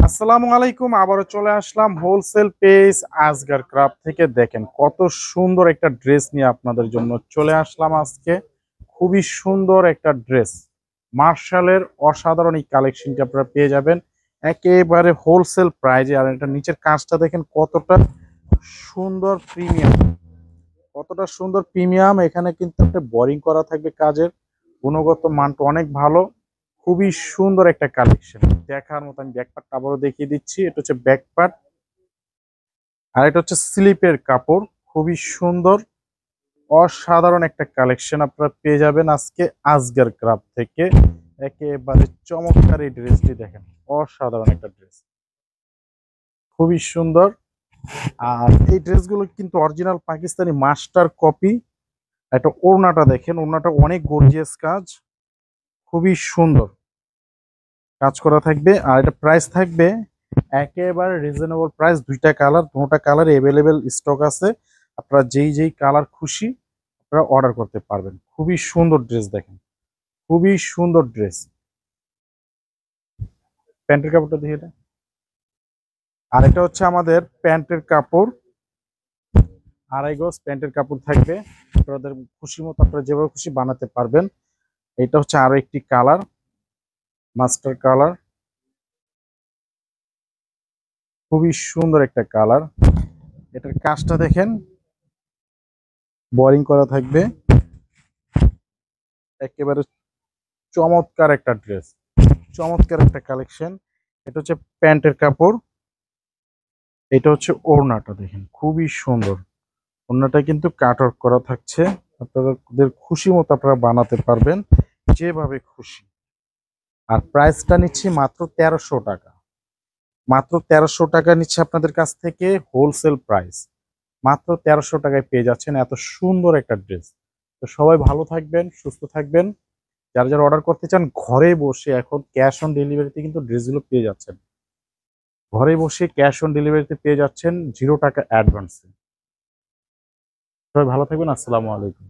আসসালামু আলাইকুম। আবারও চলে আসলাম হোলসেল পেজ আসগার ক্রাফট থেকে। দেখেন কত সুন্দর একটা ড্রেস নিয়ে আপনাদের জন্য চলে আসলাম আজকে। খুবই সুন্দর একটা ড্রেস, মার্শালের অসাধারণ এই কালেকশনটি আপনারা পেয়ে যাবেন একেবারে হোলসেল প্রাইজে। আর এটা নিচের কাজটা দেখেন কতটা সুন্দর প্রিমিয়াম, কতটা সুন্দর প্রিমিয়াম। এখানে কিন্তু একটা বোরিং করা থাকবে, কাজের গুণগত মানটা অনেক ভালো। খুবই সুন্দর একটা কালেকশন দেখার মতো। আমি ব্যাকপার্টটা আবারও দেখিয়ে দিচ্ছি। এটা হচ্ছে ব্যাকপার্ট, আর এটা হচ্ছে স্লিপের কাপড়। খুবই সুন্দর অসাধারণ একটা কালেকশন আপনারা পেয়ে যাবেন আজকে আসগার ক্রাফট থেকে। একেবারে চমৎকার এই ড্রেসটি দেখেন, অসাধারণ একটা ড্রেস, খুবই সুন্দর। আর এই ড্রেসগুলো কিন্তু অরিজিনাল পাকিস্তানি মাস্টার কপি। একটা ওড়নাটা দেখেন, ওড়নাটা অনেক গর্জিয়াস কাজ, খুবই সুন্দর কাজ করা থাকবে। আর এটা প্রাইস থাকবে একেবারে রিজনেবল প্রাইস। দুইটা কালার, দুটা কালার এভেলেবেল স্টক আছে। আপনারা যেই যেই কালার খুশি আপনারা অর্ডার করতে পারবেন। খুবই সুন্দর ড্রেস দেখেন, খুবই সুন্দর ড্রেস। প্যান্টের কাপড়টা দিয়ে এটা, আর এটা হচ্ছে আমাদের প্যান্টের কাপড়। আড়াই গজ প্যান্টের কাপড় থাকবে, আপনাদের খুশি মতো আপনারা যেভাবে খুশি বানাতে পারবেন। এটা হচ্ছে আরো একটি কালার, মাস্টার কালার, খুবই সুন্দর একটা কালার। এটার কাজটা দেখেন, বোরিং করা থাকবে, একেবারে চমৎকার একটা ড্রেস, চমৎকার একটা কালেকশন। এটা হচ্ছে প্যান্টের কাপড়, এটা হচ্ছে ওড়নাটা দেখেন খুবই সুন্দর। ওড়নাটা কিন্তু কাট ওয়ার্ক করা থাকছে, আপনাদের খুশি মতো আপনারা বানাতে পারবেন যেভাবে খুশি। আর প্রাইসটা নিচ্ছি মাত্র 1300 টাকা, মাত্র 1300 টাকা নিচ্ছে আপনাদের কাছ থেকে হোলসেল প্রাইস। মাত্র 1300 টাকায় পেয়ে যাচ্ছেন এত সুন্দর একটা ড্রেস। তো সবাই ভালো থাকবেন, সুস্থ থাকবেন। যারা যারা অর্ডার করতে চান ঘরে বসে এখন ক্যাশ অন ডেলিভারিতে কিন্তু ড্রেসগুলো পেয়ে যাচ্ছেন। ঘরে বসে ক্যাশ অন ডেলিভারিতে পেয়ে যাচ্ছেন 0 টাকা অ্যাডভান্সে। সবাই ভালো থাকবেন, আসসালামু আলাইকুম।